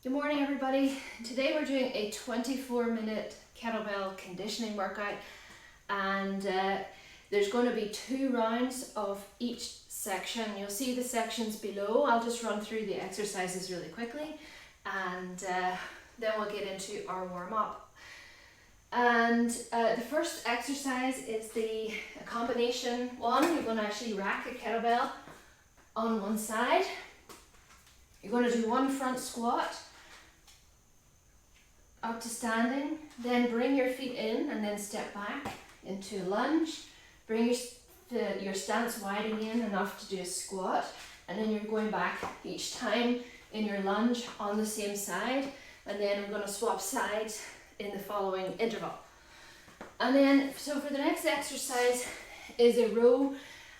Good morning, everybody. Today we're doing a 24-minute kettlebell conditioning workout, and there's going to be 2 rounds of each section. You'll see the sections below. I'll just run through the exercises really quickly, and then we'll get into our warm-up. And the first exercise is the combination one. You're going to actually rack a kettlebell on one side. You're going to do one front squat up to standing, then bring your feet in and then step back into a lunge. Bring your stance wide again enough to do a squat, and then you're going back each time in your lunge on the same side, and then I'm going to swap sides in the following interval. And then, so for the next exercise is a row,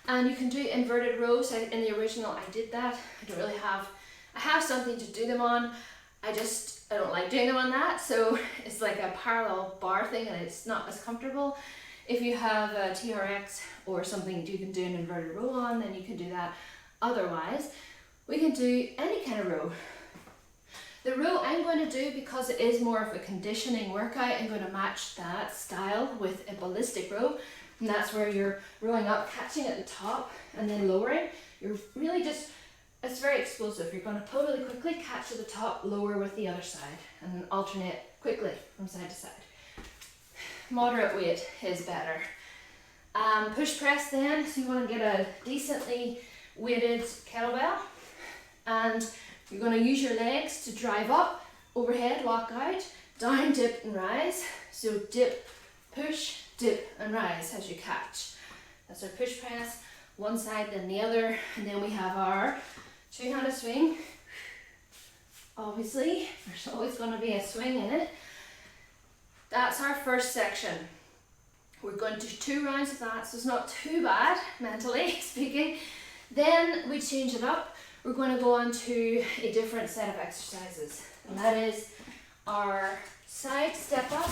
and you can do inverted rows. In the original I did that. I have something to do them on. I don't like doing them on that, so it's like a parallel bar thing and it's not as comfortable. If you have a TRX or something you can do an inverted row on, then you can do that. Otherwise, we can do any kind of row. The row I'm going to do, because it is more of a conditioning workout, I'm going to match that style with a ballistic row, and that's where you're rowing up, catching at the top and then lowering. You're really just, it's very explosive. You're going to pull really quickly, catch at the top, lower with the other side, and then alternate quickly from side to side. Moderate weight is better. Push press then, so you want to get a decently weighted kettlebell, and you're going to use your legs to drive up, overhead, lock out, down, dip and rise. So dip, push, dip and rise as you catch. That's our push press, one side then the other, and then we have our 2-handed swing. Obviously, there's always going to be a swing in it. That's our first section. We're going to do 2 rounds of that, so it's not too bad, mentally speaking. Then we change it up. We're going to go on to a different set of exercises, and that is our side step up.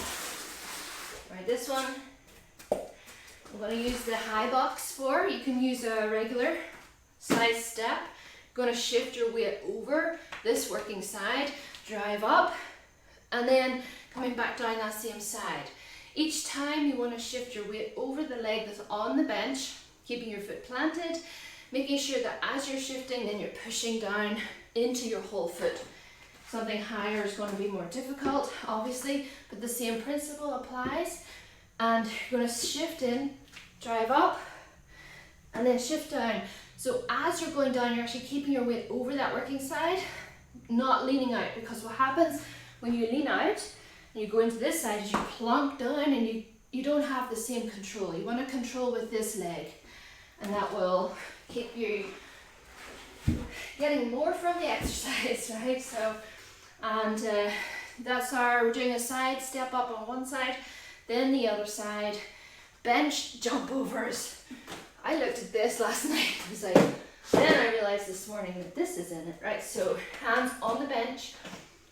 Right, this one we're going to use the high box for. You can use a regular side step. Going to shift your weight over this working side, drive up, and then coming back down that same side. Each time you want to shift your weight over the leg that's on the bench, keeping your foot planted, making sure that as you're shifting, then you're pushing down into your whole foot. Something higher is going to be more difficult, obviously, but the same principle applies. And you're going to shift in, drive up, and then shift down. So as you're going down, you're actually keeping your weight over that working side, not leaning out, because what happens when you lean out and you go into this side is you plonk down and you don't have the same control. You want to control with this leg, and that will keep you getting more from the exercise, right? So, and we're doing a side step up on one side, then the other side, bench jump overs. I looked at this last night, I was like, then I realized this morning that this is in it, right? So hands on the bench.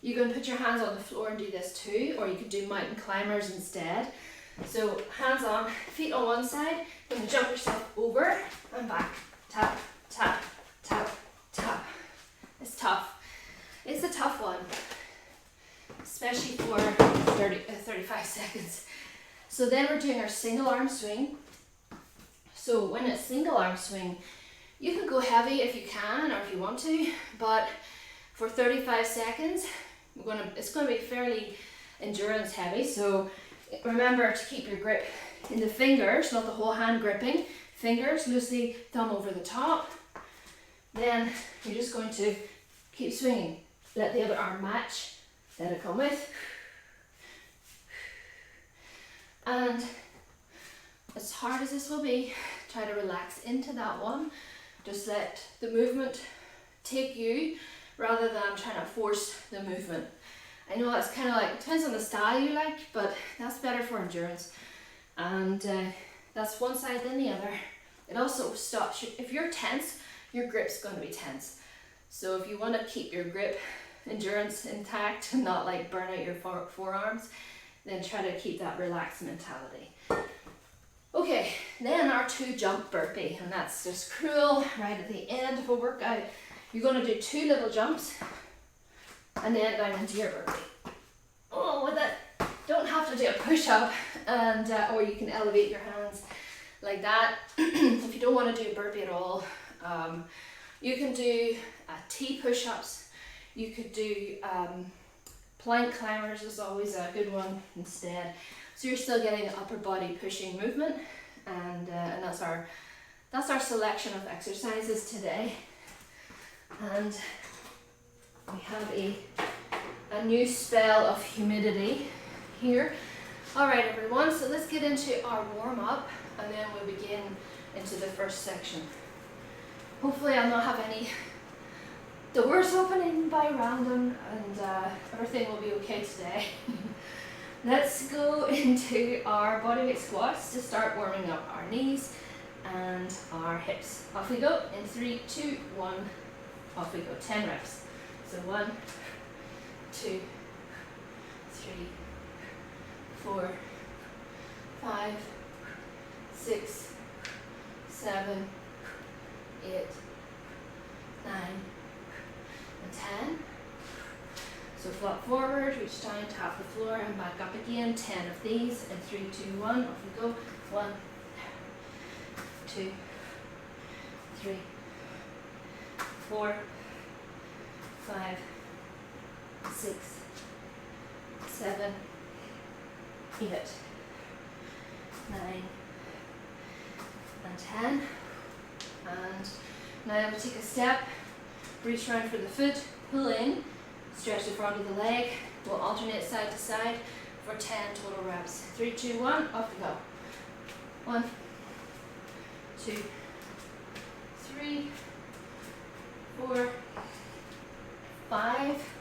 You can put your hands on the floor and do this too, or you could do mountain climbers instead. So hands on, feet on one side, then jump yourself over and back. Tap, tap, tap, tap. It's tough. It's a tough one, especially for 35 seconds. So then we're doing our single arm swing. So when it's single arm swing, you can go heavy if you can or if you want to, but for 35 seconds, it's going to be fairly endurance heavy. So remember to keep your grip in the fingers, not the whole hand gripping. Fingers loosely, thumb over the top. Then you're just going to keep swinging. Let the other arm match. Let it come with. And as hard as this will be, try to relax into that one. Just let the movement take you rather than trying to force the movement. I know that's kind of like, depends on the style you like, but that's better for endurance. And that's one side then the other. It also stops you, if you're tense, your grip's going to be tense. So if you want to keep your grip endurance intact and not like burn out your forearms, then try to keep that relaxed mentality. Okay, then our 2 jump burpee, and that's just cruel right at the end of a workout. You're going to do 2 little jumps, and then down into your burpee. Oh, with it, don't have to do a push-up, and or you can elevate your hands like that. If you don't want to do a burpee at all, you can do T push-ups. You could do plank climbers is always a good one instead. So you're still getting the upper body pushing movement, and that's our selection of exercises today. And we have a new spell of humidity here. All right, everyone, so let's get into our warm-up, and then we'll begin into the first section. Hopefully I'll not have any doors opening by random, and everything will be okay today. Let's go into our bodyweight squats to start warming up our knees and our hips. Off we go in 3, 2, 1. Off we go. 10 reps. So 1, 2, 3, 4, 5, 6, 7, 8, 9, and 10. So flop forward, reach down, tap the floor, and back up again. 10 of these in 3, 2, 1. Off we go. 1, 2, 3, 4, 5, 6, 7, 8, 9, and 10. And now we'll take a step, reach around for the foot, pull in, stretch the front of the leg. We'll alternate side to side for 10 total reps. 3, 2, 1, off we go. 1, 2, 3, 4, 5,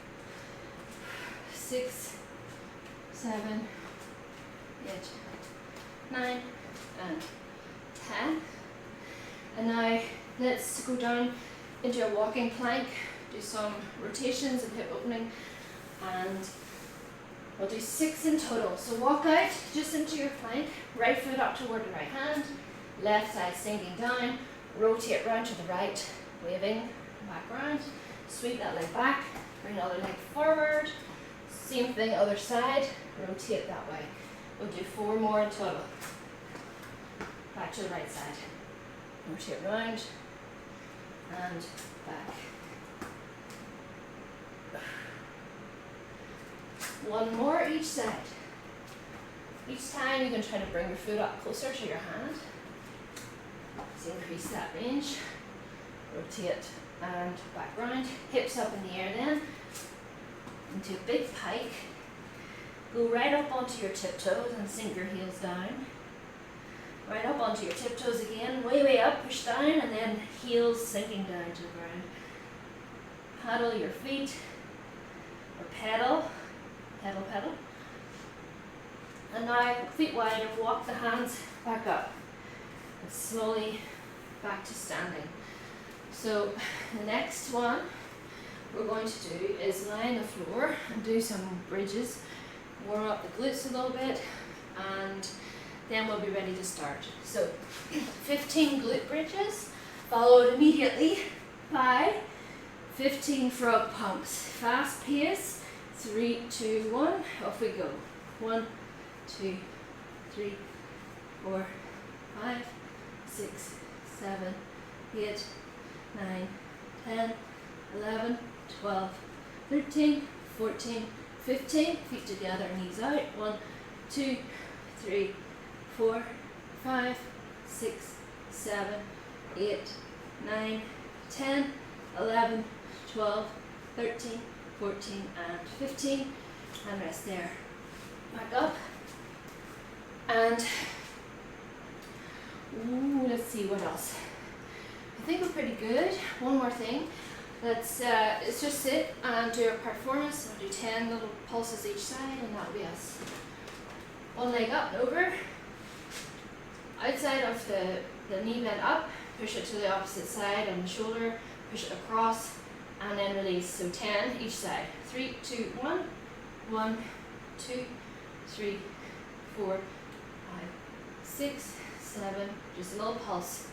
6, 7, 8, 9, and 10. And now let's go down into a walking plank, do some rotations and hip opening, and we'll do 6 in total. So walk out just into your plank, right foot up toward the right hand, left side sinking down, rotate round to the right, waving back round, sweep that leg back, bring the other leg forward, same thing other side, rotate that way. We'll do 4 more in total. Back to the right side, rotate round and back. 1 more each side. Each time you can try to bring your foot up closer to your hand. So increase that range. Rotate and back round. Hips up in the air then. Into a big pike. Go right up onto your tiptoes and sink your heels down. Right up onto your tiptoes again. Way up, push down, and then heels sinking down to the ground. Paddle your feet. Or pedal. Pedal. And now, feet wide, walk the hands back up. And slowly back to standing. So the next one we're going to do is lie on the floor and do some bridges. Warm up the glutes a little bit, and then we'll be ready to start. So 15 glute bridges, followed immediately by 15 frog pumps. Fast pace. 3, 2, 1, off we go. 1, 2, 3, 4, 5, 6, 7, 8, 9, 10, 11, 12, 13, 14, 15. Feet together, knees out. 1, 2, 3, 4, 5, 6, 7, 8, 9, 10, 11, 12, 13, 14 and 15, and rest there. Back up, and let's see what else. I think we're pretty good. One more thing. Let's just sit and do a performance. We'll do 10 little pulses each side, and that'll be us. One leg up and over. Outside of the knee bend up, push it to the opposite side on the shoulder, push it across, and then release. So 10 each side. 3, 2, 1. 1, 2, 3, 4, 5, 6, 7. Just a little pulse.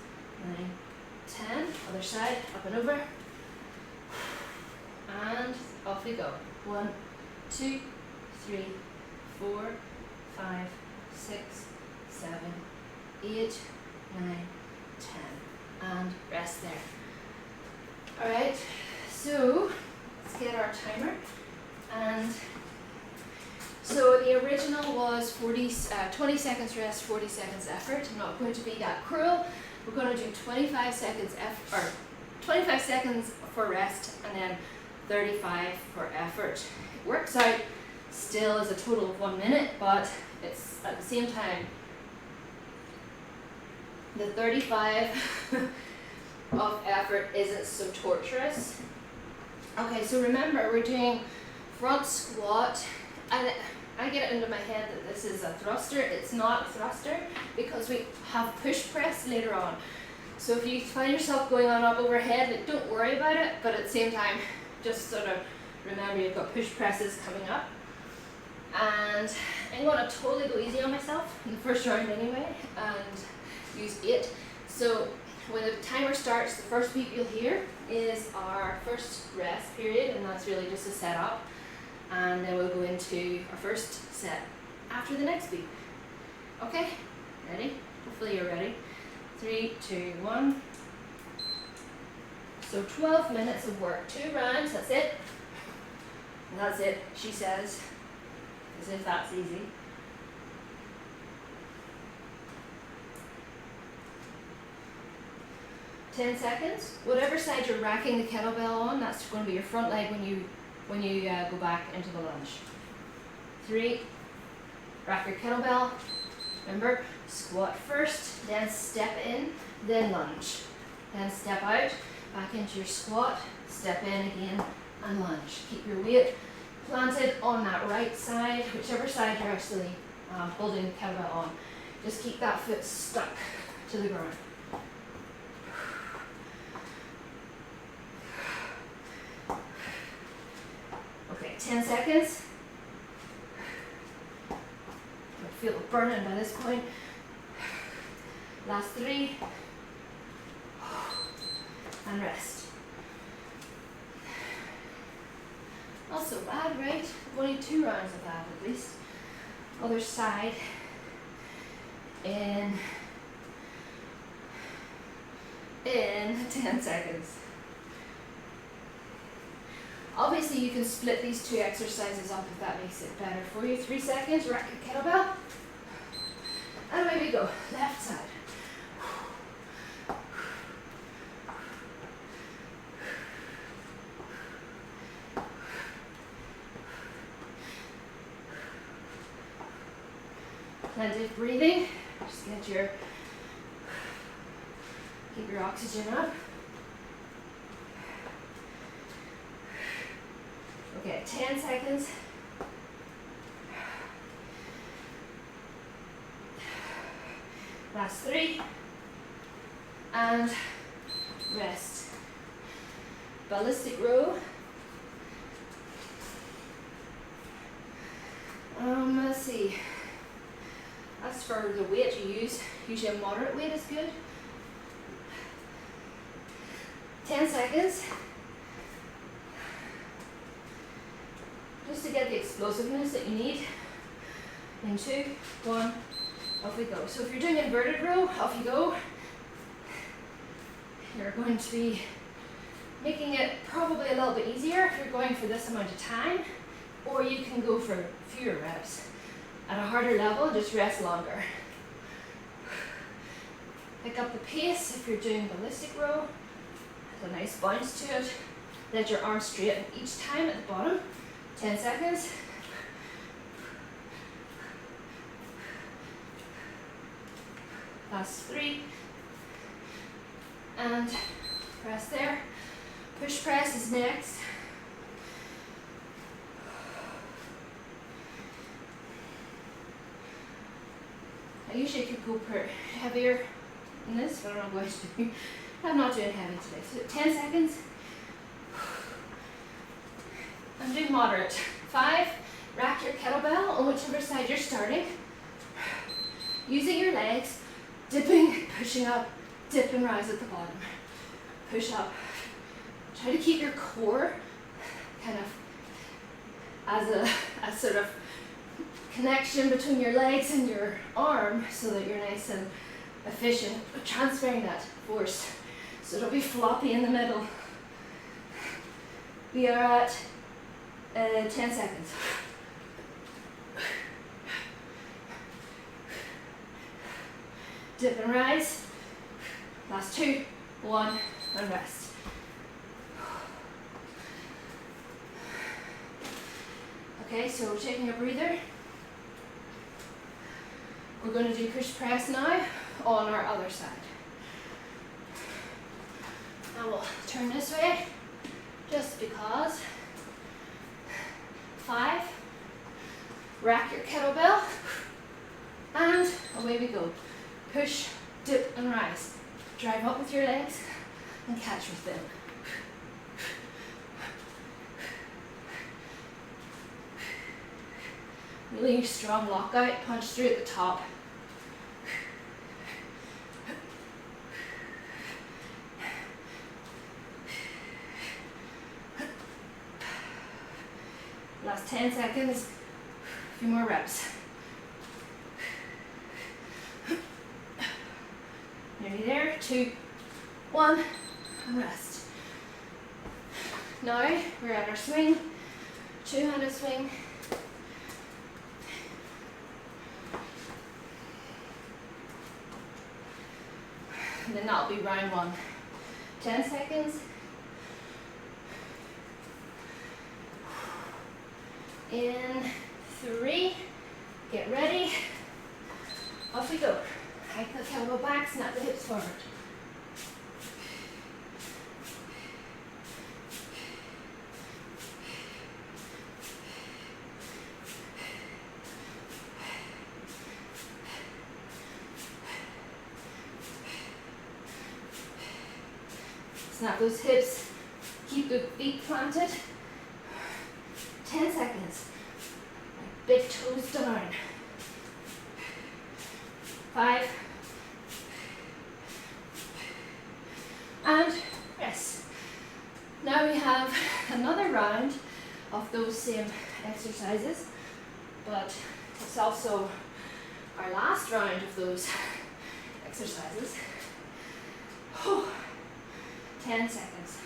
9, 10. Other side, up and over. And off we go. 1, 2, 3, 4, 5, 6, 7, 8, 9, 10. And rest there. Alright, so let's get our timer. And so the original was 20 seconds rest, 40 seconds effort. I'm not going to be that cruel. We're going to do 25 seconds 25 seconds for rest and then 35 for effort. It works out still as a total of 1 minute, but it's at the same time the 35 of effort isn't so torturous. Okay, so remember we're doing front squat, and I get it into my head that this is a thruster. It's not a thruster because we have push press later on. So if you find yourself going on up overhead, like, don't worry about it, but at the same time, just sort of remember you've got push presses coming up. And I'm going to totally go easy on myself in the first round anyway, and use 8. So when the timer starts, the first beep you'll hear is our first rest period, and that's really just a set up. And then we'll go into our first set after the next beep. Okay, ready? Hopefully you're ready. 3, 2, 1. So 12 minutes of work, 2 rounds, that's it. And that's it, she says, as if that's easy. Ten seconds. Whatever side you're racking the kettlebell on, that's going to be your front leg when you go back into the lunge. 3, rack your kettlebell. Remember, squat first, then step in, then lunge. Then step out, back into your squat, step in again, and lunge. Keep your weight planted on that right side, whichever side you're actually holding the kettlebell on. Just keep that foot stuck to the ground. Okay, 10 seconds. I feel it burning by this point. Last 3. And rest. Not so bad, right? Only 2 rounds of that at least. Other side. In 10 seconds. Obviously you can split these 2 exercises up if that makes it better for you. 3 seconds, rack your kettlebell. And away we go. Left side. Plenty of breathing. Just keep your oxygen up. Okay, 10 seconds. Last 3. And rest. Ballistic row. Let's see. As for the weight you use, usually a moderate weight is good. 10 seconds. Just to get the explosiveness that you need. In 2, 1, off we go. So if you're doing inverted row, off you go. You're going to be making it probably a little bit easier if you're going for this amount of time, or you can go for fewer reps. At a harder level, just rest longer. Pick up the pace if you're doing ballistic row. There's a nice bounce to it. Let your arms straighten each time at the bottom. 10 seconds. Last 3. And press there. Push press is next. I usually could go heavier than this, but I'm not going to. I'm not doing heavy today. So 10 seconds. I'm doing moderate. 5, rack your kettlebell on whichever side you're starting. Using your legs, dipping, pushing up, dip and rise at the bottom. Push up. Try to keep your core kind of as a sort of connection between your legs and your arm so that you're nice and efficient, but transferring that force so it'll be floppy in the middle. We are at 10 seconds. Dip and rise. Last 2, 1, and rest. Okay, so we're taking a breather. We're going to do push press now on our other side. And we'll turn this way just because. 5. Rack your kettlebell. And away we go. Push, dip, and rise. Drive up with your legs and catch with them. Really strong lockout, punch through at the top. Last 10 seconds, a few more reps. Nearly there, 2, 1, and rest. Now we're at our swing, two-handed swing. And then that'll be round 1. 10 seconds. In 3, get ready, off we go. Hike the kettlebell back, snap the hips forward. Snap those hips, keep the feet planted. 10 seconds. Big toes down. 5. And rest. Now we have another round of those same exercises, but it's also our last round of those exercises. 10 seconds.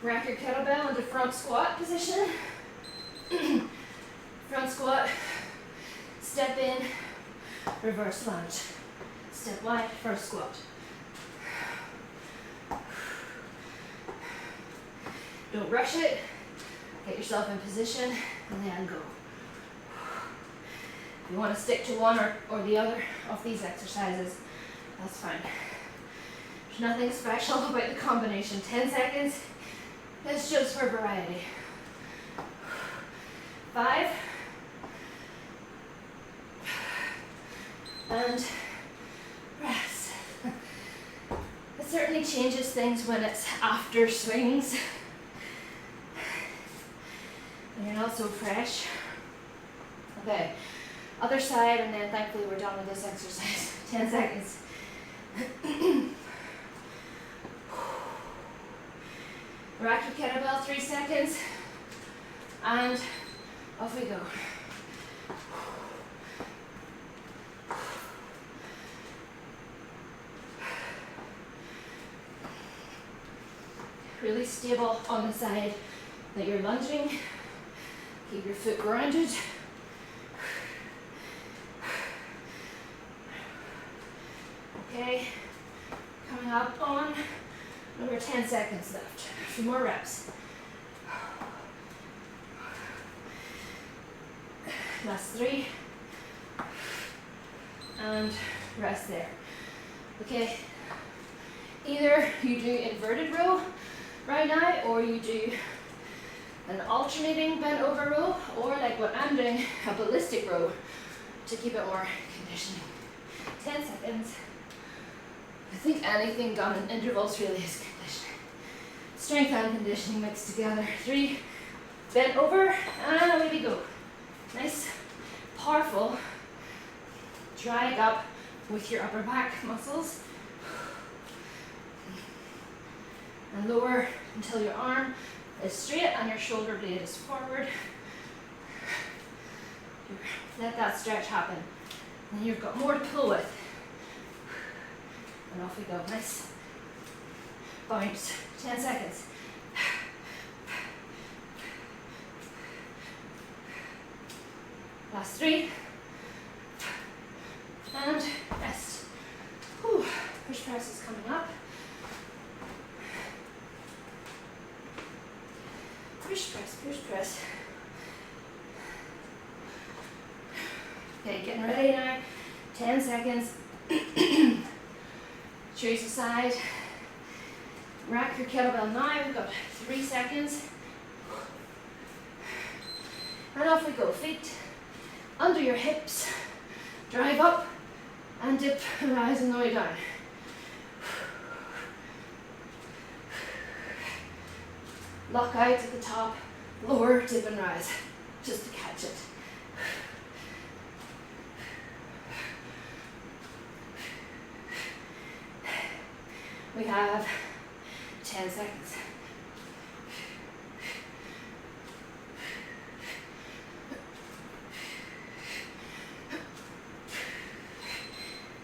Rack your kettlebell into front squat position. Front squat, step in, reverse lunge. Step wide, first squat. Don't rush it. Get yourself in position and then go. If you want to stick to one or the other of these exercises, that's fine. There's nothing special about the combination. 10 seconds. It's just for variety. 5. And rest. It certainly changes things when it's after swings. And you're not so fresh. Okay, other side, and then thankfully we're done with this exercise. 10 seconds. Rack your kettlebell, 3 seconds, and off we go. Really stable on the side that you're lunging. Keep your foot grounded. Okay, coming up on another 10 seconds left. A few more reps. Last 3. And rest there. Okay, either you do inverted row right now, or you do an alternating bent over row, or like what I'm doing, a ballistic row to keep it more conditioning. 10 seconds. I think anything done in intervals really is conditioning. Strength and conditioning mixed together. 3, bent over, and away we go. Nice, powerful, drag up with your upper back muscles. and lower until your arm is straight and your shoulder blade is forward. Let that stretch happen. And you've got more to pull with. And off we go. Nice. Bounce. 10 seconds. Last 3. And rest. Whew. Push press is coming up. Push press, push press. Okay, getting ready now. 10 seconds. Choose a side. Rack your kettlebell now. We've got 3 seconds. And off we go. Feet under your hips. Drive up and dip and rise on the way down. Lock out at the top. Lower, dip and rise. Just to catch it. We have 10 seconds.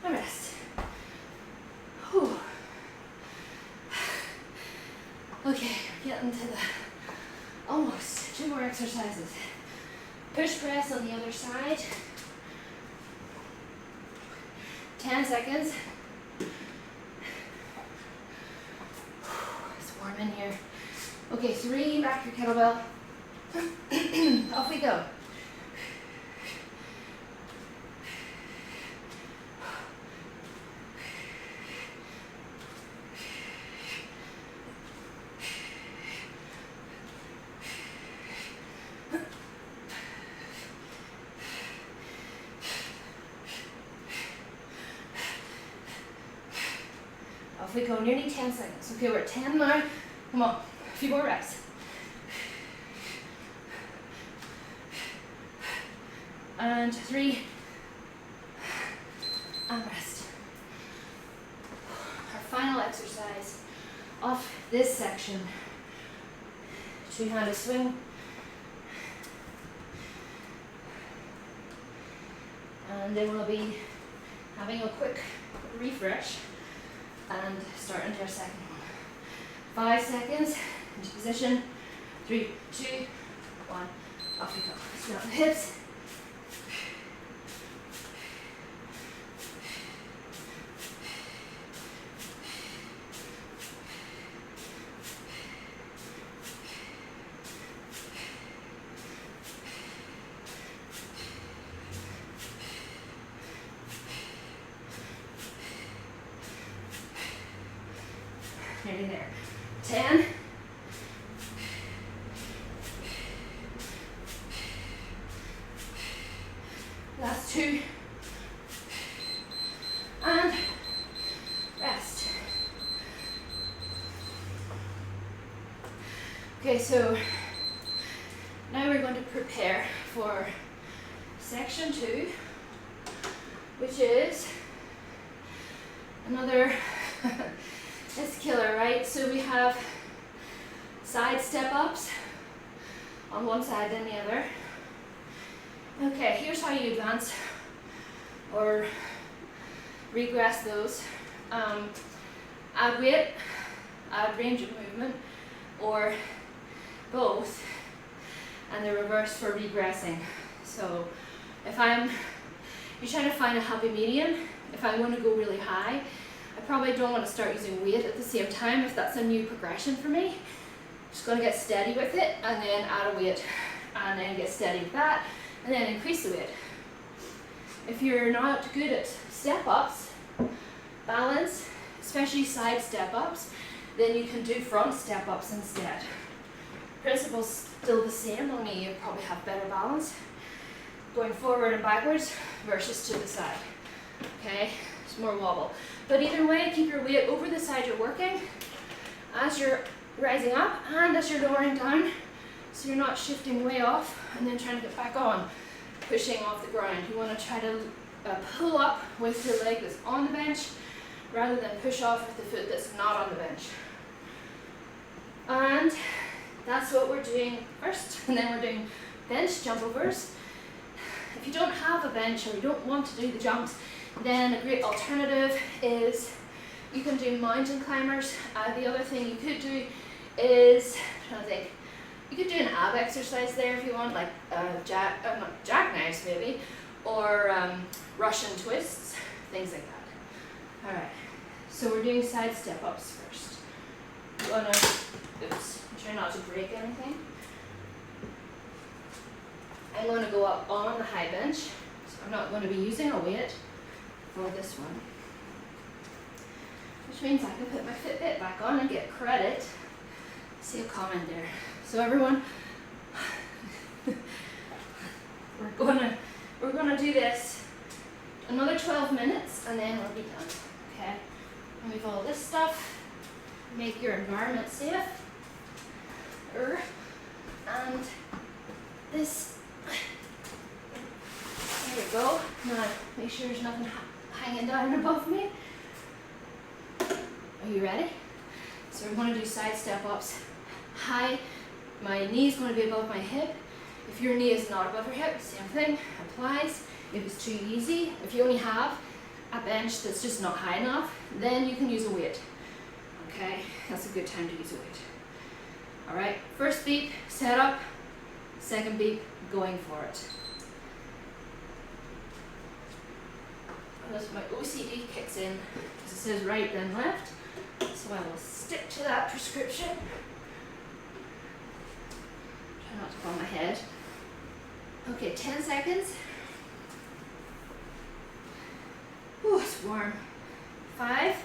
And rest. Whew. Okay, we're getting to the almost 2 more exercises. Push press on the other side. 10 seconds. In here. Okay, 3, rack your kettlebell. Off we go. Off we go, nearly 10 seconds. Okay, we're at 10 now. Come on, a few more reps. And 3. And rest. Our final exercise of this section. 2-handed swing. And then we'll be having a quick refresh and start into our second one. 5 seconds, into position. 3, 2, 1, off we go. Straight on the hips. Nearly there. 10. Last 2. And rest. Okay, so now we're going to prepare for section 2, which is another it's killer, right? So we have side step ups on one side and the other. Okay, here's how you advance or regress those. Add weight, add range of movement, or both, and the reverse for regressing. So if you're trying to find a happy medium, if I want to go really high, I probably don't want to start using weight at the same time if that's a new progression for me. Just going to get steady with it and then add a weight and then get steady with that and then increase the weight. If you're not good at step ups, balance, especially side step ups, then you can do front step ups instead. Principle's still the same, only you probably have better balance going forward and backwards versus to the side. Okay, it's more wobble. But either way, keep your weight over the side you're working as you're rising up and as you're lowering down, so you're not shifting way off and then trying to get back on, pushing off the ground. You want to try to pull up with your leg that's on the bench rather than push off with the foot that's not on the bench. And that's what we're doing first, and then we're doing bench jump overs. If you don't have a bench or you don't want to do the jumps, then a great alternative is you can do mountain climbers. The other thing you could do is, I'm trying to think, you could do an ab exercise there if you want, like jackknives maybe, or Russian twists, things like that. Alright, so we're doing side step ups first. Try not to break anything. I'm going to go up on the high bench, so I'm not going to be using a weight for this one. Which means I can put my Fitbit back on and get credit. See a comment there. So everyone, we're gonna do this another 12 minutes and then we'll be done. Okay? Remove all this stuff, make your environment safe. And this, there we go. Now make sure there's nothing hanging down above me. Are you ready? So we're going to do side step ups. High, my knee is going to be above my hip. If your knee is not above your hip, same thing applies. If it's too easy, if you only have a bench that's just not high enough, then you can use a weight. Okay, that's a good time to use a weight. All right, first beep, set up. Second beep, going for it. As my OCD kicks in, because it says right then left, so I will stick to that prescription. Try not to fall on my head. Okay, 10 seconds. Ooh, it's warm. 5.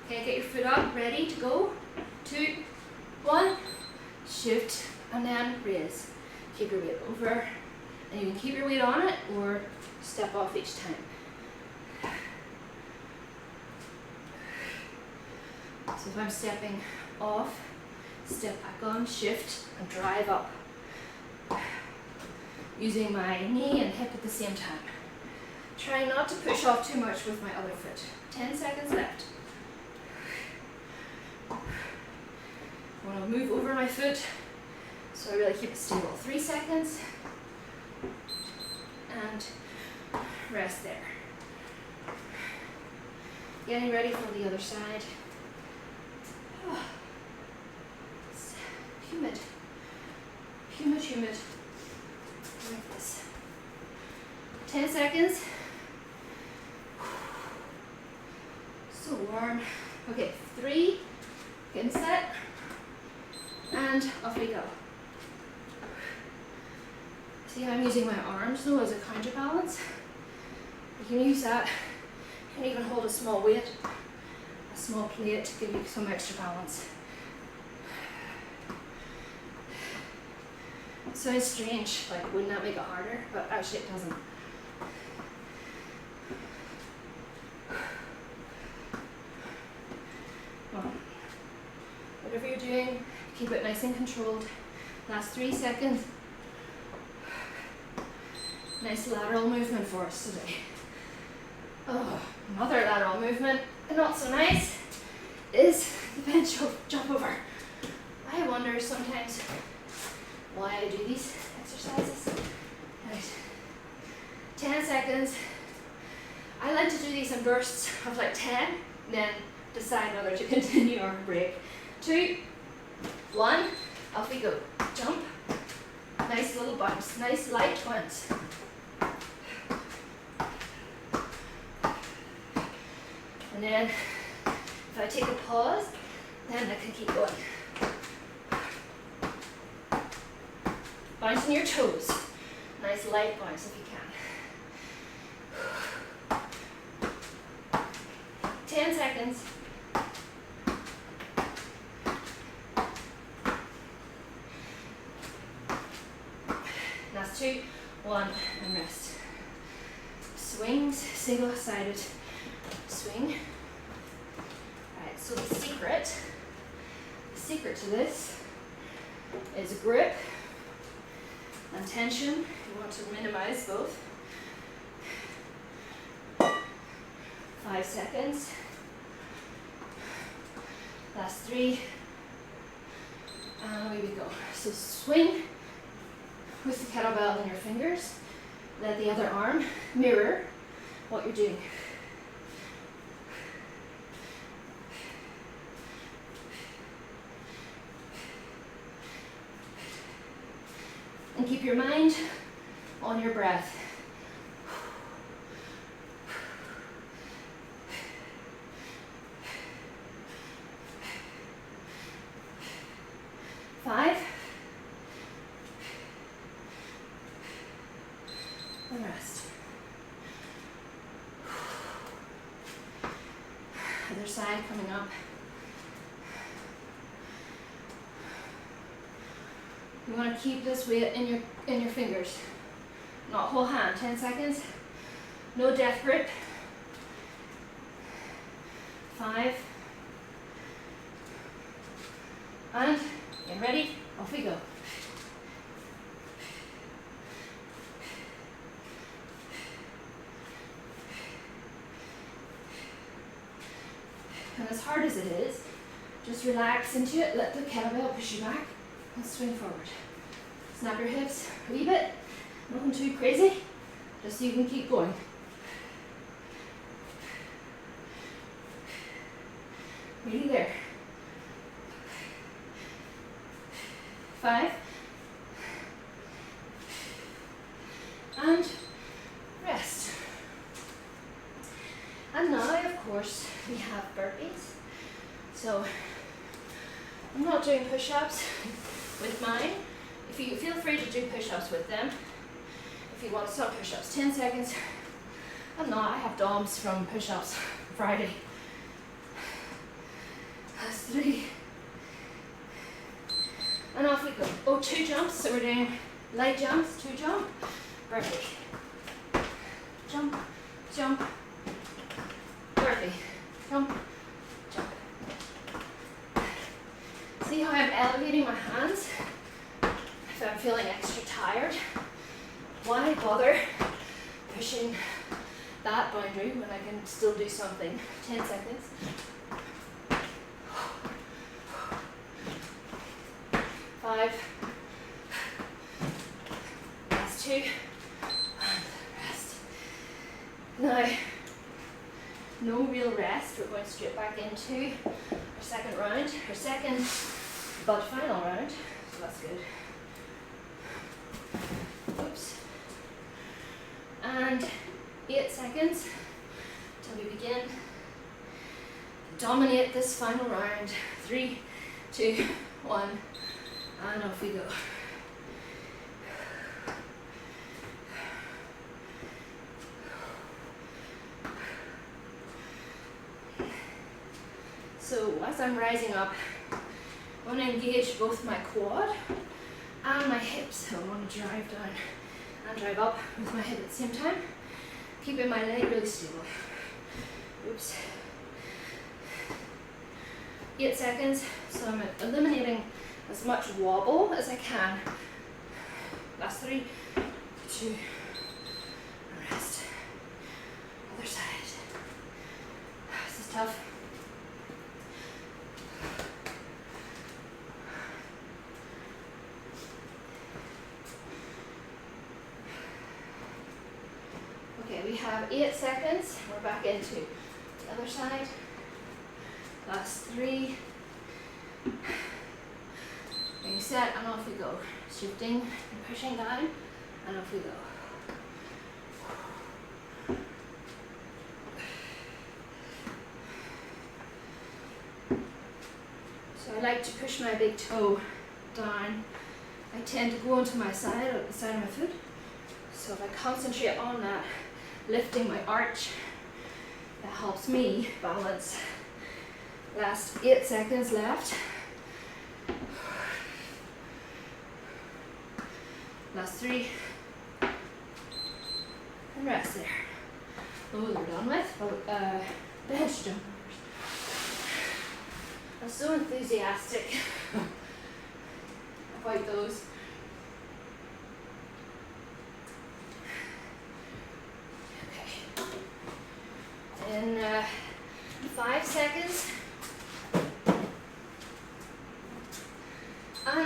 Okay, get your foot up, ready to go. 2, 1. Shift and then raise. Keep your weight over, and you can keep your weight on it or step off each time. So if I'm stepping off, step back on, shift and drive up. Using my knee and hip at the same time. Try not to push off too much with my other foot. 10 seconds left. I want to move over my foot, so I really keep it stable. 3 seconds, and rest there. Getting ready for the other side. Oh, it's humid. Humid. Like this. 10 seconds. So warm. Okay, 3, getting set. And off we go. See, I'm using my arms though as a counterbalance. You can use that. You can even hold a small weight, a small plate to give you some extra balance. It sounds strange, like wouldn't that make it harder? But actually it doesn't. Well, whatever you're doing, keep it nice and controlled. Last 3 seconds. Nice lateral movement for us today. Oh, another lateral movement, and not so nice, is the bench jump over. I wonder sometimes why I do these exercises. Right. 10 seconds. I like to do these in bursts of like 10, then decide whether to continue or break. 2, 1, off we go. Jump. Nice little bounce, nice light bounce. And then if I take a pause, then I can keep going. Bouncing your toes. Nice light bounce if you can. 10 seconds. Last 2, 1, and rest. Swings, single-sided swing. Alright, so the secret to this is grip and tension. You want to minimize both. 5 seconds. Last 3, And away we go. So swing with the kettlebell in your fingers. Let the other arm mirror what you're doing. And keep your mind on your breath. 5. And rest. Other side coming up. You want to keep this weight in your fingers, not whole hand. 10 seconds. No death grip. 5. And get ready. Off we go. And as hard as it is, just relax into it. Let the kettlebell push you back and swing forward. Snap your hips a wee bit. Nothing too crazy, just so you can keep going. Really there. 5. And rest. And now, of course, we have burpees. So I'm not doing push-ups with mine. If you feel free to do push-ups with them. If you want some push-ups, 10 seconds. And now I have DOMs from push-ups Friday. That's 3. And off we go. Oh, 2 jumps. So we're doing light jumps, 2 jump, burpee. Jump, jump, burpee. Jump, jump. See how I'm elevating my hands? If I'm feeling extra tired, why bother pushing that boundary when I can still do something? 10 seconds. 5. Last 2. And rest. Now, no real rest. We're going straight back into our second round, our second but final round. So that's good. Oops. And 8 seconds till we begin to dominate this final round. 3, 2, 1, and off we go. So as I'm rising up, I want to engage both my quad and my hips. So I want to drive down and drive up with my hip at the same time, keeping my leg really stable. Oops. 8 seconds, so I'm eliminating as much wobble as I can. Last 3, 2, and rest. Other side. This is tough. Okay, we have 8 seconds. We're back into the other side. Last 3. Being set, and off we go. Shifting and pushing down, and off we go. So I like to push my big toe down. I tend to go onto my side, or the side of my foot. So if I concentrate on that, lifting my arch, that helps me balance. Last 8 seconds left. Last 3. And rest there. Oh, we're done with bench jumpers. I'm so enthusiastic about those. Okay. In 5 seconds. And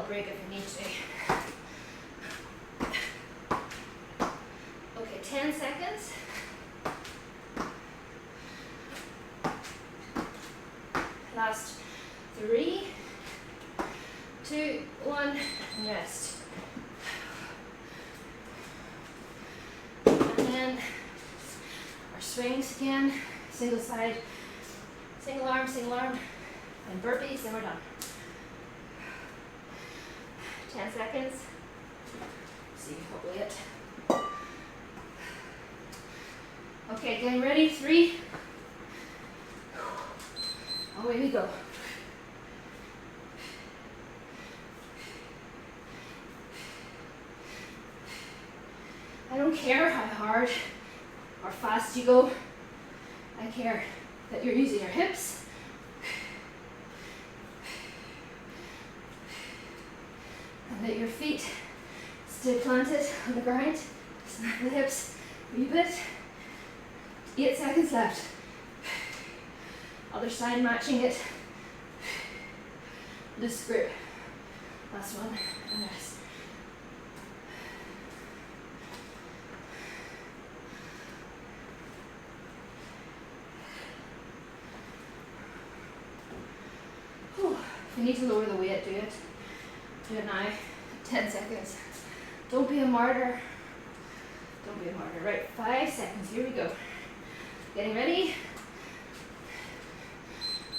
break if you need to. Okay, 10 seconds. Last 3, 2, 1, and rest. And then our swings again, single side, single arm, and burpees, and we're done. 10 seconds. See, hopefully it. Okay, getting ready. 3. Away we go. I don't care how hard or fast you go. I care that you're using your hips. And that your feet stay planted on the ground. Snap the hips a wee bit. 8 seconds left. Other side matching it. This grip. Last one, and rest. Whew. If you need to lower the weight, do it. Do it now. 10 seconds. Don't be a martyr. Don't be a martyr. Right, 5 seconds. Here we go. Getting ready.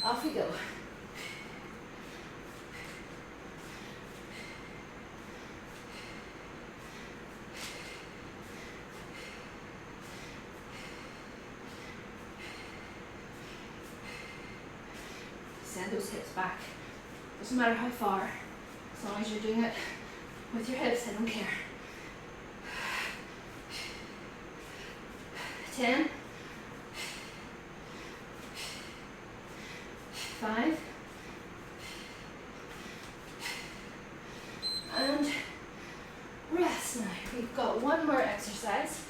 Off we go. Send those hips back. Doesn't matter how far, as long as you're doing it with your hips, I don't care. 10, 5, and rest. Now we've got one more exercise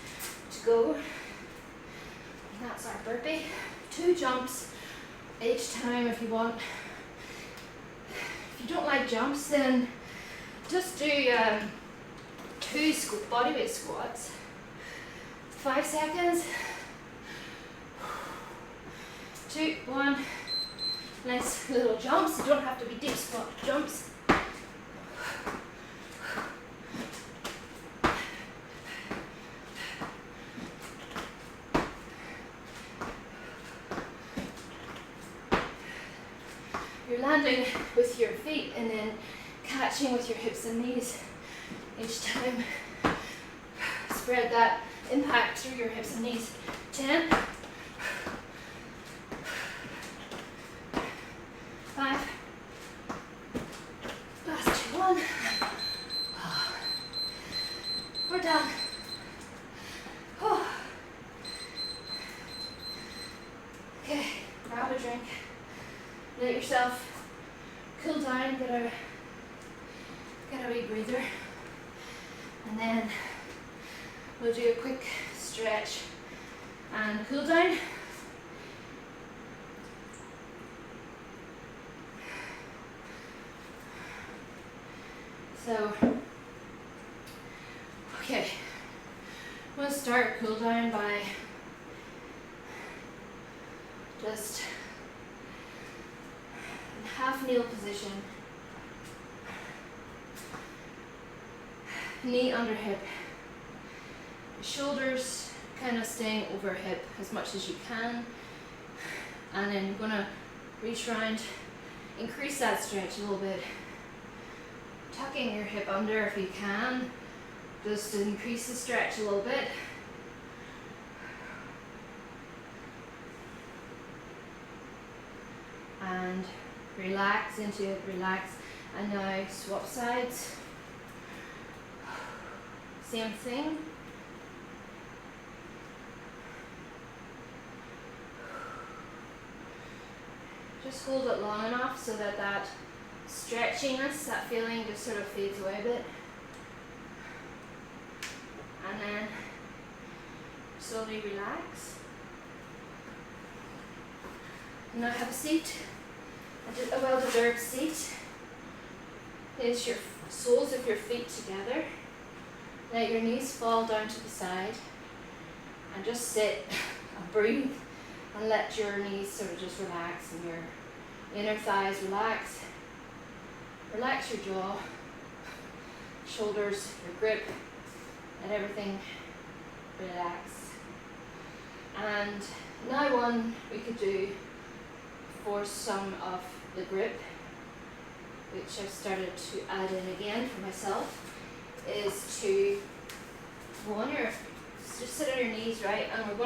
to go, and that's our burpee. 2 jumps each time if you want. If you don't like jumps, then just do 2 bodyweight squats. 5 seconds. 2, 1. Nice little jumps. You don't have to be deep squat jumps. You're landing with your feet and then catching with your hips and knees each time. Spread that impact through your hips and knees. 10, 5, last 2, 1. We're done. Okay, grab a drink. Let yourself cool down, get a wee breather, and then we'll do a quick stretch and cool down. So, okay, we'll start cool down by just half kneel position, knee under hip, shoulders kind of staying over hip as much as you can, and then you're going to reach around, increase that stretch a little bit, tucking your hip under if you can, just to increase the stretch a little bit. And relax into it, relax. And now swap sides. Same thing. Just hold it long enough so that that stretchiness, that feeling just sort of fades away a bit. And then slowly relax. Now have a seat, a well-deserved seat. Place your soles of your feet together. Let your knees fall down to the side. And just sit and breathe. And let your knees sort of just relax and your inner thighs relax. Relax your jaw, shoulders, your grip, and everything relax. And now one we could do for some of the grip, which I've started to add in again for myself, is to go on your, just sit on your knees, right? And we're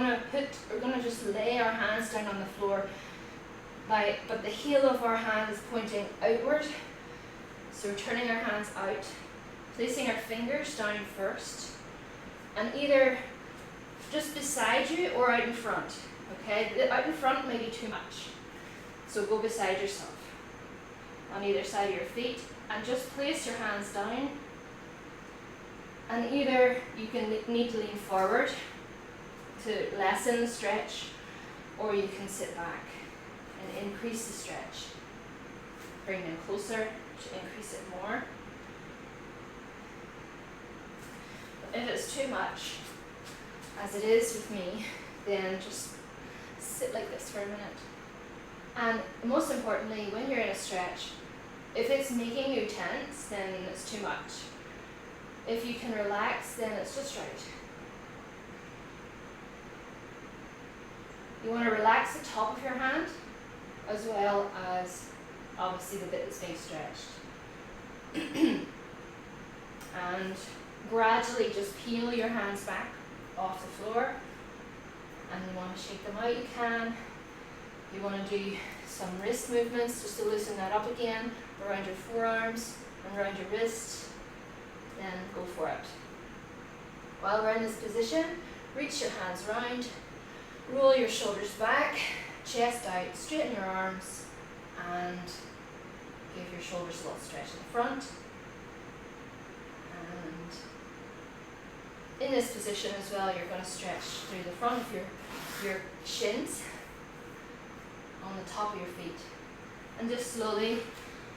gonna just lay our hands down on the floor, but the heel of our hand is pointing outward. So we're turning our hands out, placing our fingers down first, and either just beside you or out in front, okay? Out in front may be too much, so go beside yourself on either side of your feet, and just place your hands down, and either you can need to lean forward to lessen the stretch, or you can sit back and increase the stretch. Bring them closer to increase it more. But if it's too much, as it is with me, then just sit like this for a minute. And most importantly, when you're in a stretch, if it's making you tense, then it's too much. If you can relax, then it's just right. You want to relax the top of your hand, as well as obviously the bit that's being stretched. And gradually just peel your hands back off the floor, and you want to shake them out, you can. You want to do some wrist movements just to loosen that up again, around your forearms and around your wrist, then go for it. While we're in this position, reach your hands round, roll your shoulders back, chest out, straighten your arms, and give your shoulders a little stretch in the front. And in this position as well, you're going to stretch through the front of your shins on the top of your feet. And just slowly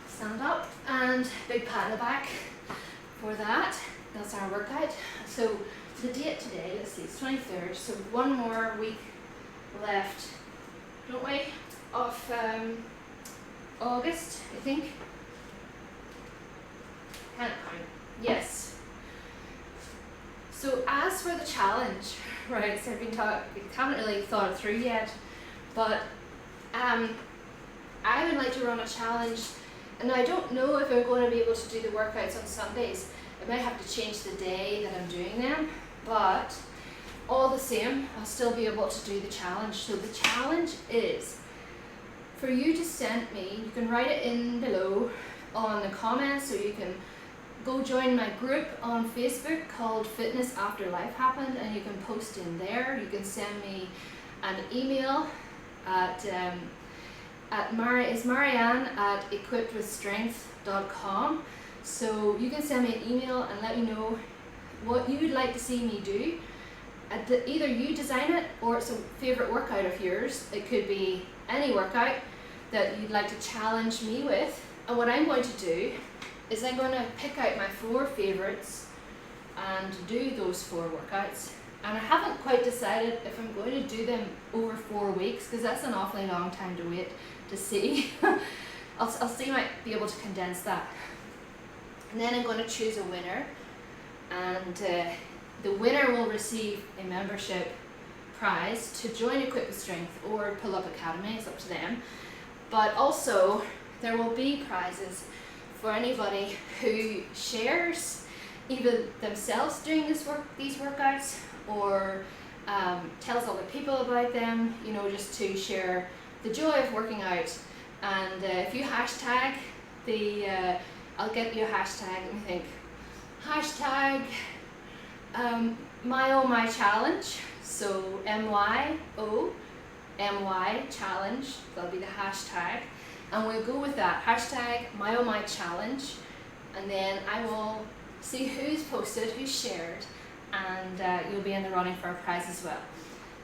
stand up, and big pat in the back for that. That's our workout. So the date today, let's see, it's 23rd, so one more week left, don't we, of August, I think. Can't count. Yes. So as for the challenge, right, so we haven't really thought it through yet, but I would like to run a challenge, and I don't know if I'm going to be able to do the workouts on Sundays. I might have to change the day that I'm doing them, but all the same, I'll still be able to do the challenge. So the challenge is for you to send me, you can write it in below on the comments, so you can go join my group on Facebook called Fitness After Life Happened, and you can post in there. You can send me an email at marianne@equippedwithstrength.com. So you can send me an email and let me know what you would like to see me do. Either you design it, or it's a favorite workout of yours. It could be any workout that you'd like to challenge me with. And what I'm going to do is I'm going to pick out my 4 favorites and do those 4 workouts. And I haven't quite decided if I'm going to do them over 4 weeks, because that's an awfully long time to wait to see. I'll see, might be able to condense that. And then I'm going to choose a winner, and the winner will receive a membership prize to join Equipped with Strength or Pull Up Academy. It's up to them. But also there will be prizes for anybody who shares either themselves doing these workouts, or tells other people about them, you know, just to share the joy of working out. And if you hashtag I'll get you a hashtag, let me think, hashtag my challenge, so MYOMY challenge, that'll be the hashtag, and we'll go with that, hashtag my challenge, and then I will see who's posted, who's shared, and you'll be in the running for a prize as well.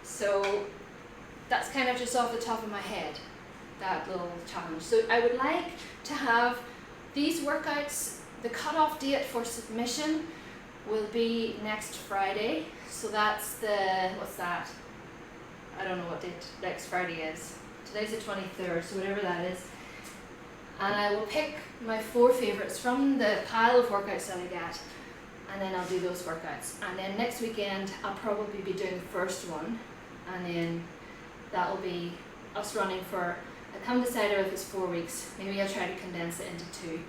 So that's kind of just off the top of my head, that little challenge. So I would like to have these workouts The cutoff date for submission will be next Friday. So that's the, what's that? I don't know what date next Friday is. Today's the 23rd, so whatever that is. And I will pick my 4 favourites from the pile of workouts that I get, and then I'll do those workouts. And then next weekend I'll probably be doing the first one, and then that will be us running for, I haven't decided if it's 4 weeks. Maybe I'll try to condense it into 2,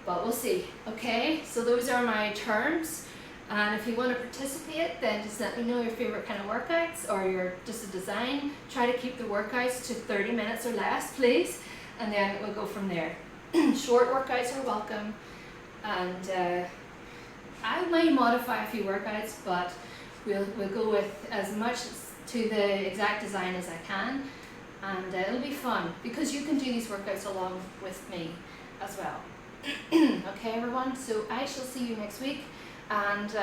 but we'll see. Okay, so those are my terms. And if you want to participate, then just let me know your favourite kind of workouts, or your just a design. Try to keep the workouts to 30 minutes or less, please, and then we'll go from there. Short workouts are welcome, and I may modify a few workouts, but we'll go with as much to the exact design as I can, and it'll be fun because you can do these workouts along with me as well. Okay, everyone. So I shall see you next week. And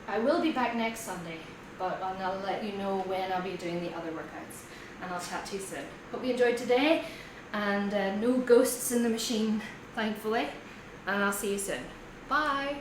I will be back next Sunday, but I'll let you know when I'll be doing the other workouts, and I'll chat to you soon. Hope you enjoyed today, and no ghosts in the machine, thankfully, and I'll see you soon. Bye!